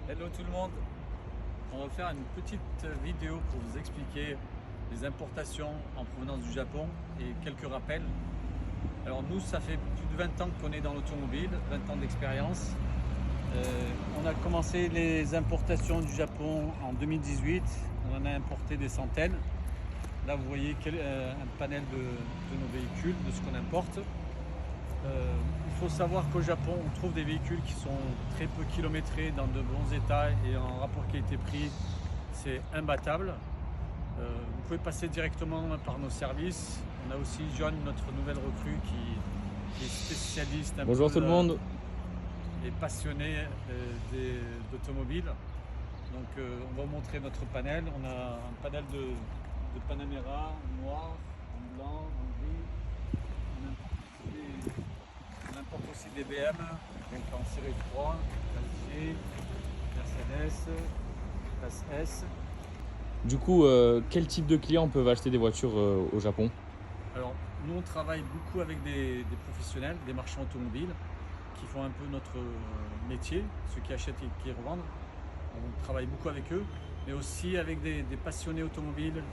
Hello tout le monde, on va faire une petite vidéo pour vous expliquer les importations en provenance du Japon et quelques rappels. Alors nous, ça fait plus de 20 ans qu'on est dans l'automobile, 20 ans d'expérience. On a commencé les importations du Japon en 2018, on en a importé des centaines. Là vous voyez un panel de nos véhicules, de ce qu'on importe. Il faut savoir qu'au Japon, on trouve des véhicules qui sont très peu kilométrés, dans de bons états et en rapport qualité-prix, c'est imbattable. Vous pouvez passer directement par nos services. On a aussi John, notre nouvelle recrue, qui est spécialiste Bonjour tout le monde. Et passionné d'automobile. Donc on va vous montrer notre panel. On a un panel de Panamera en noir, en blanc, en gris. On importe aussi des BM, donc en série 3, LG, Mercedes, classe S. Du coup, quel type de clients peuvent acheter des voitures au Japon? Alors, nous on travaille beaucoup avec des professionnels, des marchands automobiles qui font un peu notre métier, ceux qui achètent et qui revendent. On travaille beaucoup avec eux, mais aussi avec des passionnés automobiles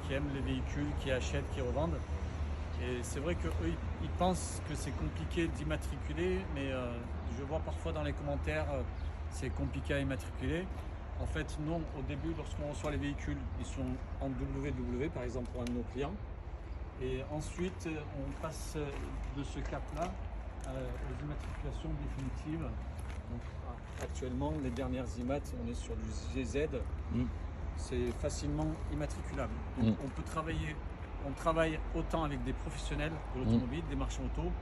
qui aiment les véhicules, qui achètent, qui revendent. Et c'est vrai qu'eux, ils pensent que c'est compliqué d'immatriculer, mais je vois parfois dans les commentaires, c'est compliqué à immatriculer. En fait, non, au début, lorsqu'on reçoit les véhicules, ils sont en WW, par exemple, pour un de nos clients. Et ensuite, on passe de ce cap-là aux immatriculations définitives. Donc, actuellement, les dernières IMAT, on est sur du GZ. C'est facilement immatriculable. Donc, on peut travailler. On travaille autant avec des professionnels de l'automobile, des marchands auto,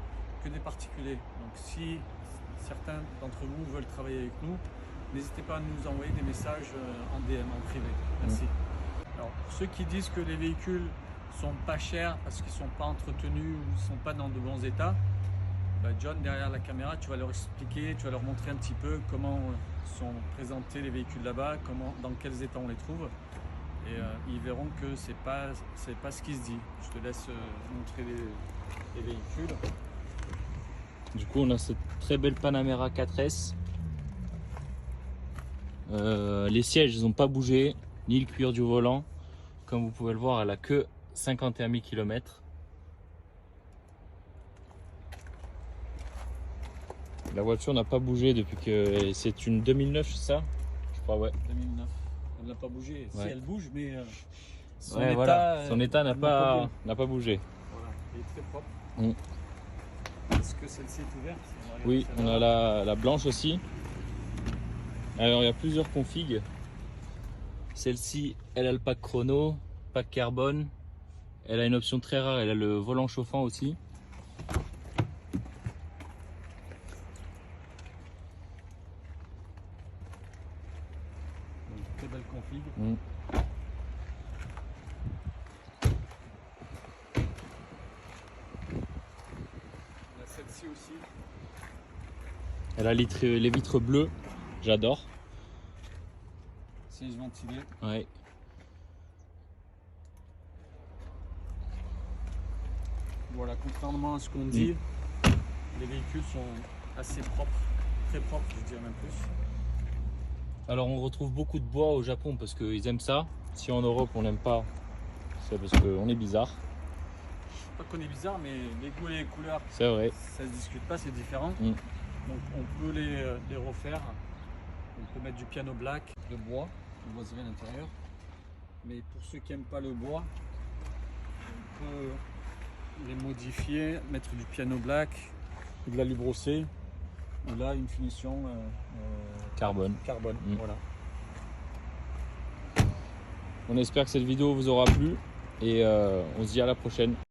que des particuliers. Donc si certains d'entre vous veulent travailler avec nous, n'hésitez pas à nous envoyer des messages en DM, en privé. Merci. Alors pour ceux qui disent que les véhicules sont pas chers parce qu'ils sont pas entretenus ou ne sont pas dans de bons états, John, derrière la caméra, tu vas leur expliquer, tu vas leur montrer un petit peu comment sont présentés les véhicules là-bas, dans quels états on les trouve. Et ils verront que c'est pas ce qui se dit. Je te laisse montrer les véhicules. Du coup, on a cette très belle Panamera 4S. Les sièges, ils n'ont pas bougé, ni le cuir du volant. Comme vous pouvez le voir, elle a que 51 000 km. La voiture n'a pas bougé depuis que c'est une 2009, c'est ça? Je crois, ouais. 2009. Elle n'a pas bougé. Si, elle bouge, mais son ouais, état, voilà. Son état n'a pas bougé. Voilà, il est très propre. Est-ce que celle-ci est ouverte? Oui, on a la blanche aussi. Alors il y a plusieurs configs. Celle-ci, elle a le pack chrono, pack carbone. Elle a une option très rare, elle a le volant chauffant aussi. Donc, très belle config. On a celle-ci aussi. Elle a les vitres bleues, j'adore. Siège ventilé. Ouais. Voilà, contrairement à ce qu'on dit, les véhicules sont assez propres, très propres, je dirais même plus. Alors on retrouve beaucoup de bois au Japon parce qu'ils aiment ça. Si en Europe on n'aime pas, c'est parce qu'on est bizarre. Pas qu'on est bizarre, mais les goûts et les couleurs, c'est vrai, ça se discute pas, c'est différent. Donc on peut les refaire. On peut mettre du piano black, de bois, de boiserie à l'intérieur. Mais pour ceux qui n'aiment pas le bois, on peut les modifier, mettre du piano black, ou de l'alu brossé, ou là une finition carbone. Voilà. On espère que cette vidéo vous aura plu et on se dit à la prochaine.